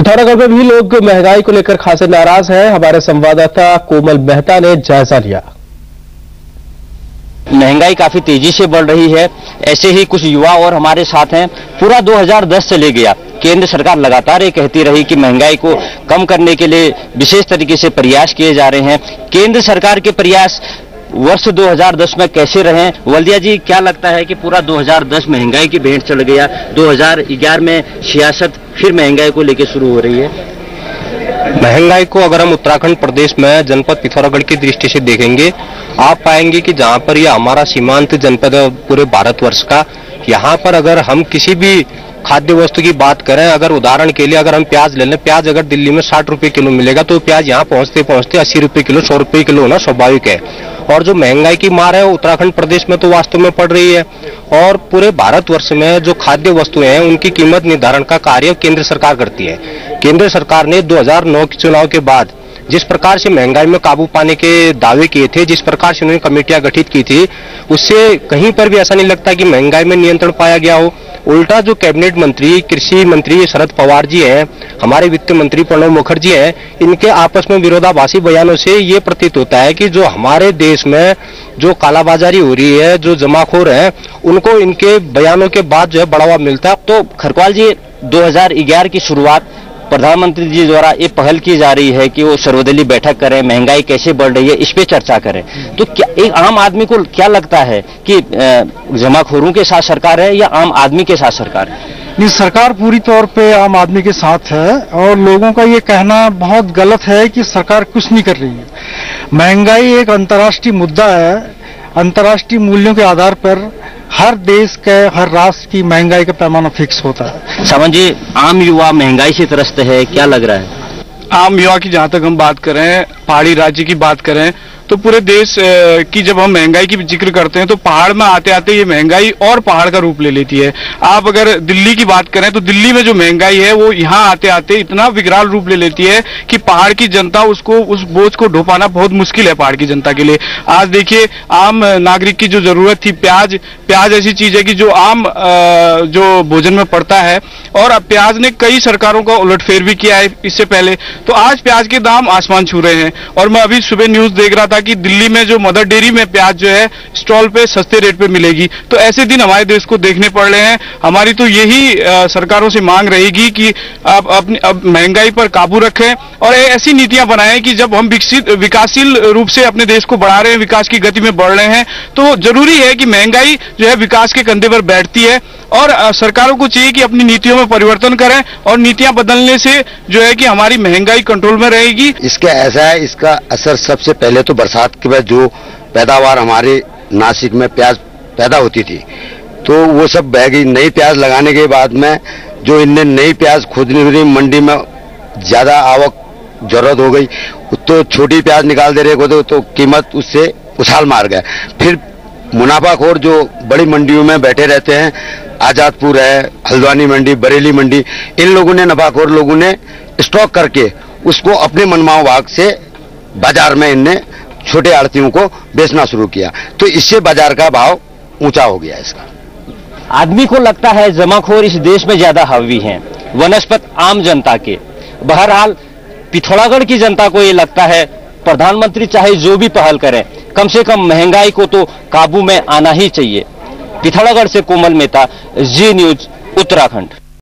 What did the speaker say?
पिथौरागढ़ में भी लोग महंगाई को लेकर खासे नाराज हैं। हमारे संवाददाता कोमल मेहता ने जायजा लिया। महंगाई काफी तेजी से बढ़ रही है। ऐसे ही कुछ युवा और हमारे साथ हैं। पूरा 2010 चले गया। केंद्र सरकार लगातार ये कहती रही कि महंगाई को कम करने के लिए विशेष तरीके से प्रयास किए जा रहे हैं। केंद्र सरकार के प्रयास वर्ष 2010 में कैसे रहे? वल्दिया जी, क्या लगता है कि पूरा 2010 महंगाई की भेंट चढ़ गया, 2011 में सियासत फिर महंगाई को लेकर शुरू हो रही है? महंगाई को अगर हम उत्तराखंड प्रदेश में जनपद पिथौरागढ़ की दृष्टि से देखेंगे, आप पाएंगे कि जहां पर यह हमारा सीमांत जनपद है पूरे भारतवर्ष का, यहाँ पर अगर हम किसी भी खाद्य वस्तु की बात करें, अगर उदाहरण के लिए अगर हम प्याज ले लें, प्याज अगर दिल्ली में 60 रुपए किलो मिलेगा तो प्याज यहाँ पहुंचते पहुंचते 80 रुपए किलो, 100 रुपए किलो होना स्वाभाविक है। और जो महंगाई की मार है उत्तराखंड प्रदेश में तो वास्तव में पड़ रही है। और पूरे भारतवर्ष में जो खाद्य वस्तुएं हैं उनकी कीमत निर्धारण का कार्य केंद्र सरकार करती है। केंद्र सरकार ने 2009 के चुनाव के बाद जिस प्रकार से महंगाई में काबू पाने के दावे किए थे, जिस प्रकार से उन्होंने कमेटियां गठित की थी, उससे कहीं पर भी ऐसा नहीं लगता कि महंगाई में नियंत्रण पाया गया हो। उल्टा जो कैबिनेट मंत्री, कृषि मंत्री शरद पवार जी हैं, हमारे वित्त मंत्री प्रणब मुखर्जी हैं, इनके आपस में विरोधाभासी बयानों से ये प्रतीत होता है कि जो हमारे देश में जो कालाबाजारी हो रही है, जो जमाखोर है, उनको इनके बयानों के बाद जो है बढ़ावा मिलता है। तो खरकवाल जी, 2011 की शुरुआत प्रधानमंत्री जी द्वारा ये पहल की जा रही है कि वो सर्वदलीय बैठक करें, महंगाई कैसे बढ़ रही है इस पे चर्चा करें। तो क्या एक आम आदमी को क्या लगता है कि जमाखोरों के साथ सरकार है या आम आदमी के साथ सरकार है? नहीं, सरकार पूरी तौर पे आम आदमी के साथ है और लोगों का ये कहना बहुत गलत है कि सरकार कुछ नहीं कर रही है। महंगाई एक अंतर्राष्ट्रीय मुद्दा है। अंतर्राष्ट्रीय मूल्यों के आधार पर हर देश के, हर राष्ट्र की महंगाई का पैमाना फिक्स होता है। सावंत जी, आम युवा महंगाई से त्रस्त है, क्या लग रहा है? आम युवा की जहां तक हम बात करें, पहाड़ी राज्य की बात करें, तो पूरे देश की जब हम महंगाई की जिक्र करते हैं तो पहाड़ में आते आते ये महंगाई और पहाड़ का रूप ले लेती है। आप अगर दिल्ली की बात करें तो दिल्ली में जो महंगाई है वो यहाँ आते आते इतना विकराल रूप ले लेती है कि पहाड़ की जनता उसको, उस बोझ को ढो पाना बहुत मुश्किल है पहाड़ की जनता के लिए। आज देखिए, आम नागरिक की जो जरूरत थी, प्याज ऐसी चीज है कि जो आम जो भोजन में पड़ता है, और प्याज ने कई सरकारों का उलटफेर भी किया है इससे पहले। तो आज प्याज के दाम आसमान छू रहे हैं। और मैं अभी सुबह न्यूज देख रहा था कि दिल्ली में जो मदर डेयरी में प्याज जो है स्टॉल पे सस्ते रेट पे मिलेगी। तो ऐसे दिन हमारे देश को देखने पड़ रहे हैं। हमारी तो यही सरकारों से मांग रहेगी कि आप अपनी महंगाई पर काबू रखें और ऐसी नीतियां बनाएं कि जब हम विकासशील रूप से अपने देश को बढ़ा रहे हैं, विकास की गति में बढ़ रहे हैं, तो जरूरी है कि महंगाई जो है विकास के कंधे पर बैठती है। और सरकारों को चाहिए कि अपनी नीतियों में परिवर्तन करें और नीतियां बदलने से जो है कि हमारी महंगाई कंट्रोल में रहेगी। इसका ऐसा है, इसका असर सबसे पहले तो बरसात के बाद जो पैदावार हमारे नासिक में प्याज पैदा होती थी तो वो सब बह गई। नई प्याज लगाने के बाद में जो इनने नई प्याज खोदनी हुई मंडी में ज्यादा आवक जरूरत हो गई, तो छोटी प्याज निकाल दे रहे तो कीमत उससे उछाल मार गया। फिर मुनाफाखोर जो बड़ी मंडियों में बैठे रहते हैं, आजादपुर है, हल्द्वानी मंडी, बरेली मंडी, इन लोगों ने, नफाखोर लोगों ने स्टॉक करके उसको अपने मनमाव भाग से बाजार में इनने छोटे आड़तियों को बेचना शुरू किया। तो इससे बाजार का भाव ऊंचा हो गया। इसका आदमी को लगता है जमाखोर इस देश में ज्यादा हावी हैं वनस्पत आम जनता के। बहरहाल पिथौरागढ़ की जनता को ये लगता है प्रधानमंत्री चाहे जो भी पहल करें, कम से कम महंगाई को तो काबू में आना ही चाहिए। पिथौरागढ़ से कोमल मेहता, जी न्यूज, उत्तराखंड।